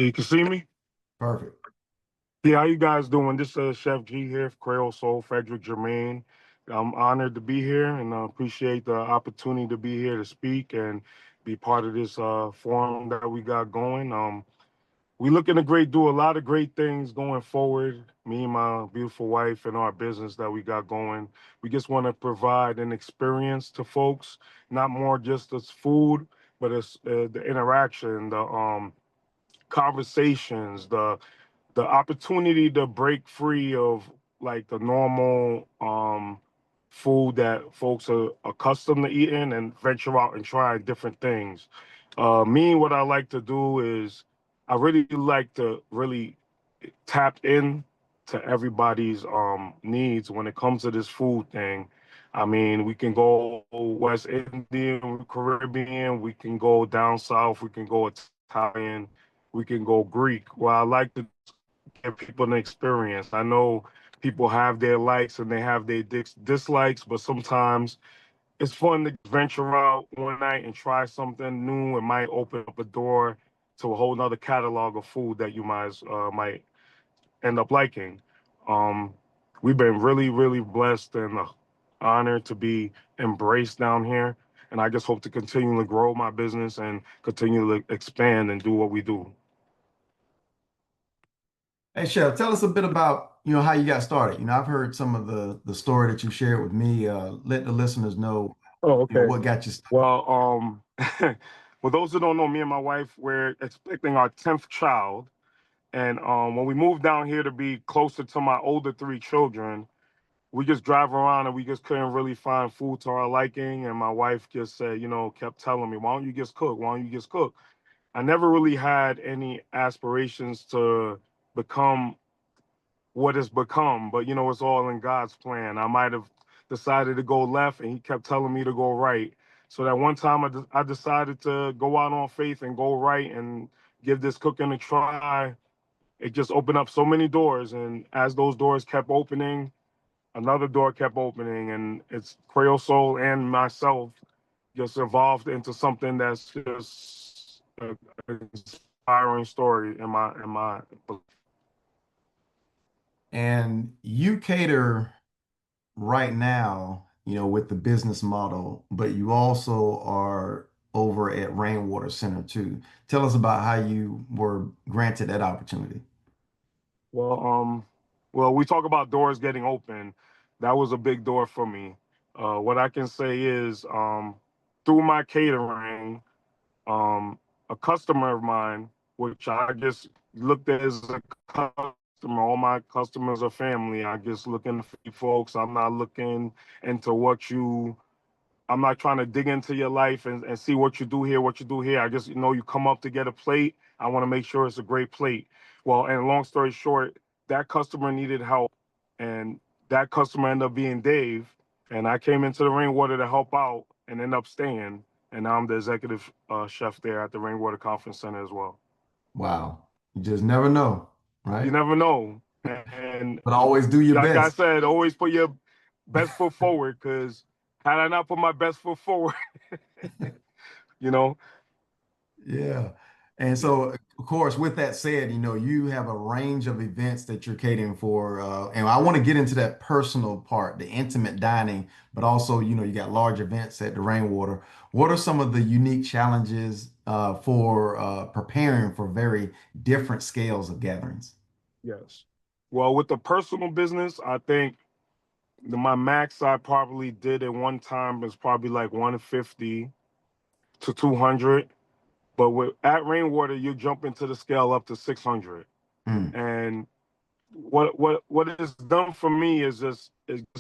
You can see me? Perfect. Yeah, how you guys doing? This is Chef G here, Creole Sol, Frederick Germain. I'm honored to be here and appreciate the opportunity to be here to speak and be part of this forum that we got going. We looking to do a lot of great things going forward. Me and my beautiful wife and our business that we got going. We just want to provide an experience to folks, not more just as food, but as the interaction, the conversations, the opportunity to break free of like the normal food that folks are accustomed to eating and venture out and try different things. Me, what I like to do is I really like to really tap in to everybody's needs when it comes to this food thing. I mean, we can go West Indian, Caribbean, we can go down south, we can go Italian, we can go Greek. Well, I like to give people an experience. I know people have their likes and they have their dislikes, but sometimes it's fun to venture out one night and try something new. It might open up a door to a whole nother catalog of food that you might end up liking. Um, we've been really, really blessed and honored to be embraced down here. And I just hope to continue to grow my business and continue to expand and do what we do. Hey, Chef, tell us a bit about, how you got started. I've heard some of the story that you shared with me. Let the listeners know, Oh, okay. what got you started. Well, well, those who don't know, me and my wife, we're expecting our 10th child. And when we moved down here to be closer to my older three children, we just drive around and we just couldn't really find food to our liking. And my wife just said, kept telling me, why don't you just cook? Why don't you just cook? I never really had any aspirations to become what it's become, but it's all in God's plan. I might have decided to go left and he kept telling me to go right. So that one time I decided to go out on faith and go right and give this cooking a try. It just opened up so many doors. And as those doors kept opening, another door kept opening. And it's Creole Soul and myself just evolved into something that's just an inspiring story in my. And you cater right now, with the business model, but you also are over at Rainwater Center too. Tell us about how you were granted that opportunity. Well, well, we talk about doors getting open. That was a big door for me. What I can say is, through my catering, a customer of mine, which I just looked at as a customer, all my customers are family. I just looking for you folks. I'm not looking into I'm not trying to dig into your life and see what you do here, what you do here. I just you come up to get a plate. I want to make sure it's a great plate. Well, and long story short, that customer needed help, and that customer ended up being Dave. And I came into the Rainwater to help out and end up staying. And now I'm the executive chef there at the Rainwater Conference Center as well. Wow. You just never know, You right? never know. And But always do your like I best. said, always put your best foot forward because had I not put my best foot forward, you know, Yeah. And yeah. so, of course, with that said, you have a range of events that you're catering for. And I want to get into that personal part, the intimate dining, but also, you got large events at the Rainwater. What are some of the unique challenges for preparing for very different scales of gatherings? Yes. Well, with the personal business, I think my max I probably did at one time was probably like 150 to 200. But at Rainwater, you jump into the scale up to 600. Mm. And what it has done for me is just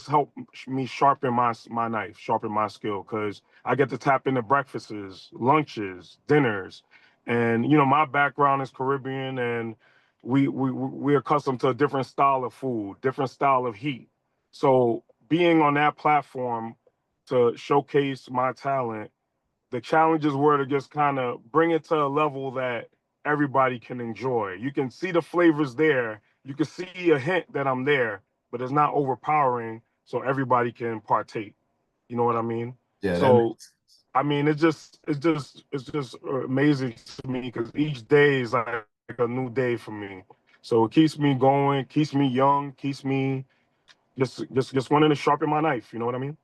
help me sharpen my knife, sharpen my skill, because I get to tap into breakfasts, lunches, dinners, and my background is Caribbean, and we're accustomed to a different style of food, different style of heat. So being on that platform to showcase my talent, the challenges were to just kind of bring it to a level that everybody can enjoy. You can see the flavors there. You can see a hint that I'm there, but it's not overpowering, so everybody can partake. You know what I mean? Yeah, that So, makes I mean, it's just amazing to me because each day is like a new day for me. So it keeps me going, keeps me young, keeps me just wanting to sharpen my knife. You know what I mean?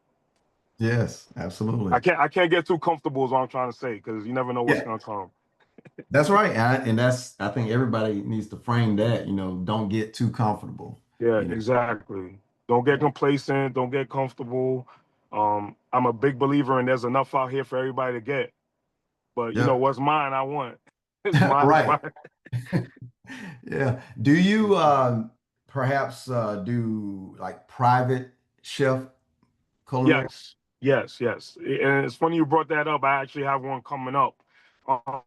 Yes, absolutely. I can't get too comfortable is what I'm trying to say because you never know what's Yeah, gonna come. that's right. And that's, I think everybody needs to frame that, don't get too comfortable, Yeah, you know. exactly. Don't get Yeah. complacent. Don't get comfortable. I'm a big believer in there's enough out here for everybody to get. But you know Yep. what's mine, I want. It's mine is Right. mine. Yeah. Do you perhaps do like private chef culinary? Yes, yes, yes. And it's funny you brought that up. I actually have one coming up.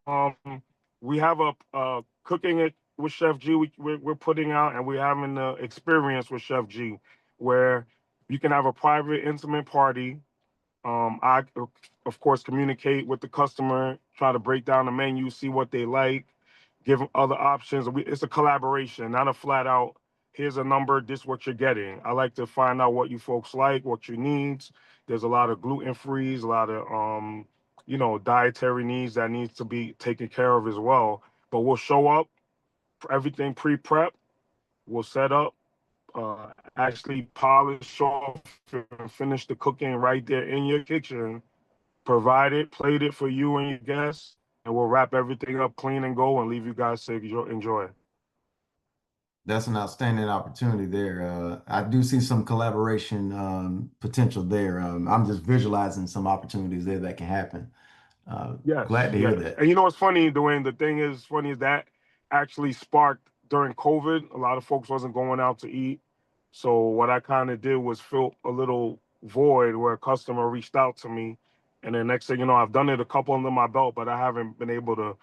Um, we have a cooking it with Chef G. We're putting out, and we're having the experience with Chef G, where you can have a private, intimate party. I, of course, communicate with the customer, try to break down the menu, see what they like, give them other options. It's a collaboration, not a flat out, here's a number, this is what you're getting. I like to find out what you folks like, what your needs. There's a lot of gluten frees, a lot of, dietary needs that needs to be taken care of as well. But we'll show up, everything pre-prep, we'll set up, actually polish off and finish the cooking right there in your kitchen, provide it, plate it for you and your guests, and we'll wrap everything up clean and go and leave you guys to enjoy. That's an outstanding opportunity there. I do see some collaboration potential there. I'm just visualizing some opportunities there that can happen. Glad Yes, to hear yes. that. And you know what's funny, Dwayne? The thing is funny is that actually sparked during COVID. A lot of folks wasn't going out to eat. So what I kind of did was fill a little void where a customer reached out to me. And then next thing you know, I've done it a couple under my belt, but I haven't been able to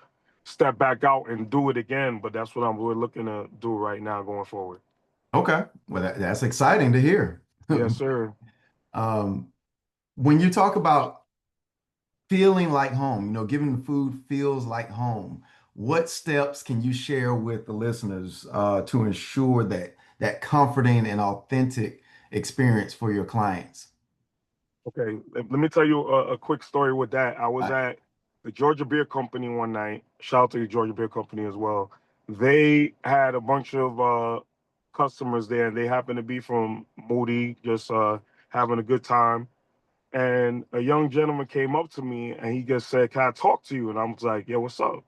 step back out and do it again. But that's what we're looking to do right now going forward. Okay. Well, that's exciting to hear. Yes, sir. Um, when you talk about feeling like home, giving the food feels like home, what steps can you share with the listeners to ensure that comforting and authentic experience for your clients? Okay, let me tell you a quick story with that. I was I- at the Georgia Beer Company one night. Shout out to the Georgia Beer Company as well. They had a bunch of customers there, and they happened to be from Moody, just having a good time. And a young gentleman came up to me, and he just said, "Can I talk to you?" And I was like, "Yeah, what's up?"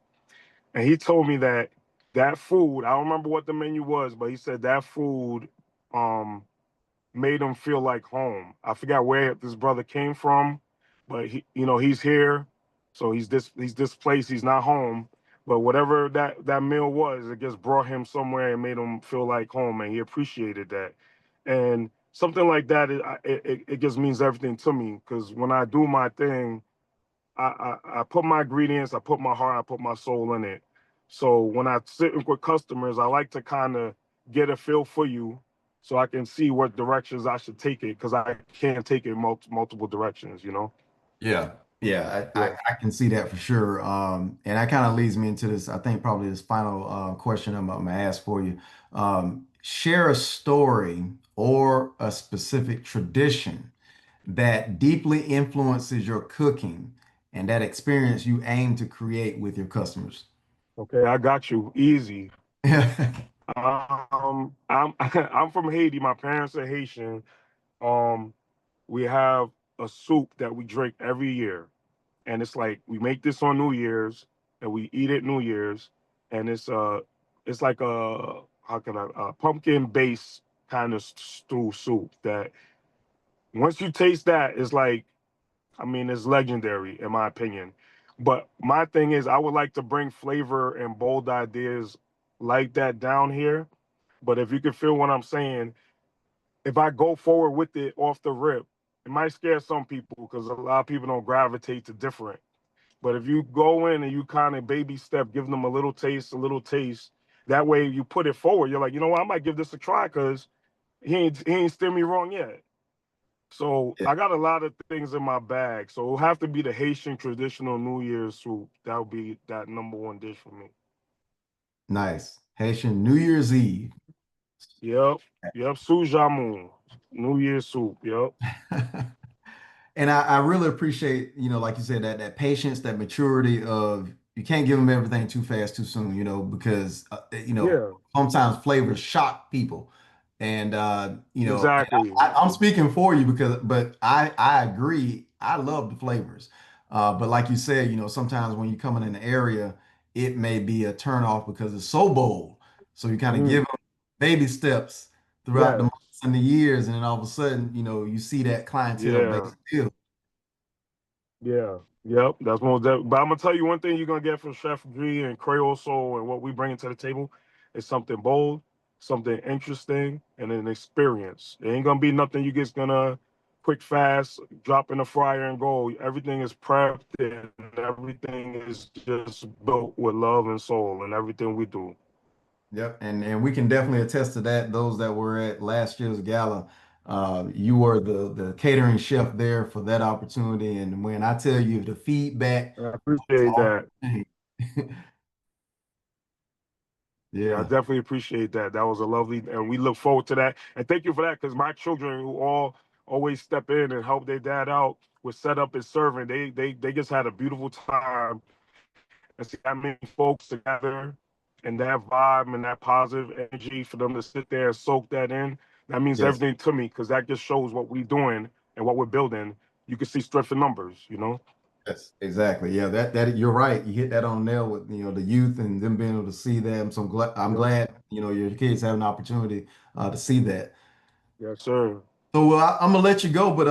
And he told me that that food, I don't remember what the menu was, but he said that food um, made him feel like home. I forgot where this brother came from, but he's here, so he's displaced. He's not home, but whatever that meal was, it just brought him somewhere and made him feel like home, and he appreciated that. And something like that, it just means everything to me because when I do my thing, I put my ingredients, I put my heart, I put my soul in it. So when I sit with customers, I like to kind of get a feel for you so I can see what directions I should take it because I can't take it multiple directions, you know? Yeah, yeah, Yeah. I can see that for sure. And that kind of leads me into this, I think probably this final question I'm gonna ask for you. Share a story or a specific tradition that deeply influences your cooking and that experience you aim to create with your customers. Okay, I got you. Easy. I'm I'm from Haiti. My parents are Haitian. Um, we have a soup that we drink every year. And it's like we make this on New Year's and we eat it New Year's, and it's like a how can I a pumpkin based kind of stew soup that once you taste that, it's like I mean it's legendary in my opinion. But my thing is I would like to bring flavor and bold ideas like that down here. But if you can feel what I'm saying, if I go forward with it off the rip, it might scare some people because a lot of people don't gravitate to different. But if you go in and you kind of baby step, give them a little taste, that way you put it forward. You're like, you know what, I might give this a try because he ain't steer me wrong yet. So Yeah, I got a lot of things in my bag. So it'll have to be the Haitian traditional New Year's soup. That would be that number one dish for me. nice. Haitian New Year's Eve. Yep. Yep. Sous jamoun. New Year's soup. Yep. And I really appreciate, like you said, that patience, that maturity of you can't give them everything too fast, too soon, because Yeah, sometimes flavors shock people. And and exactly. I'm speaking for you but I agree. I love the flavors. But like you said, sometimes when you come in an area, it may be a turnoff because it's so bold. So you kind of give Mhm. them baby steps throughout the Yes. months and the years, and then all of a sudden, you see that clientele base Yeah. build. Yeah. Yep. That's most. But I'm gonna tell you one thing you're gonna get from Chef G and Creole Soul and what we bring to the table is something bold, something interesting, and an experience. It ain't gonna be nothing you just gonna quick fast drop in the fryer and go. Everything is prepped and everything is just built with love and soul and everything we do. Yep, and we can definitely attest to that. Those that were at last year's gala, you were the catering chef there for that opportunity. And when I tell you the feedback I was appreciate off that. the chain. Yeah, I Yeah, definitely appreciate that. That was a lovely, and we look forward to that. And thank you for that, because my children who all always step in and help their dad out with setup and serving, they just had a beautiful time and see that many folks together and that vibe and that positive energy for them to sit there and soak that in. That means yes, everything to me because that just shows what we're doing and what we're building. You can see strength in numbers, you know? yes, exactly. Yeah, that you're right. You hit that on nail with the youth and them being able to see them. So I'm Yep. glad your kids have an opportunity to see that. Yes, sir. So I'm gonna let you go, but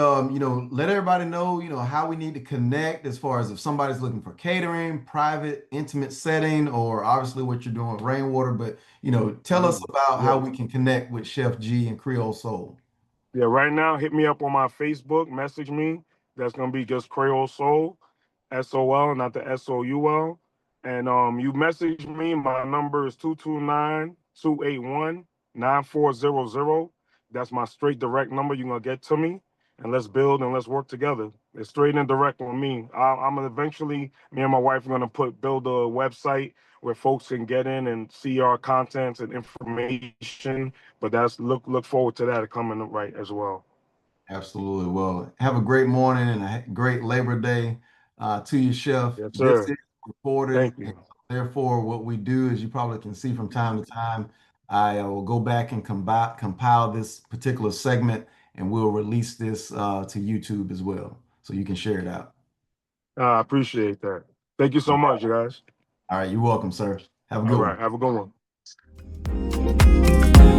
let everybody know, how we need to connect as far as if somebody's looking for catering, private, intimate setting, or obviously what you're doing with Rainwater. But tell us Mhm. about how Yeah. we can connect with Chef G and Creole Soul. Yeah, right now, hit me up on my Facebook, message me. That's gonna be just Creole Soul, SOL, not the SOUL. And you message me. My number is 229-281-9400. That's my straight direct number. You're gonna get to me, and let's build and let's work together. It's straight and direct on me. I'm gonna eventually, me and my wife are gonna build a website where folks can get in and see our contents and information, but that's look forward to that coming right as well. Absolutely. Well, have a great morning and a great Labor Day to you, Chef. Yes, This sir. is recorded, Thank and you. therefore, what we do, as you probably can see from time to time, I will go back and compile this particular segment, and we'll release this to YouTube as well, so you can share it out. I appreciate that. Thank you All so much, you guys. right, you're welcome, sir. Have a All good right, one. have a good one.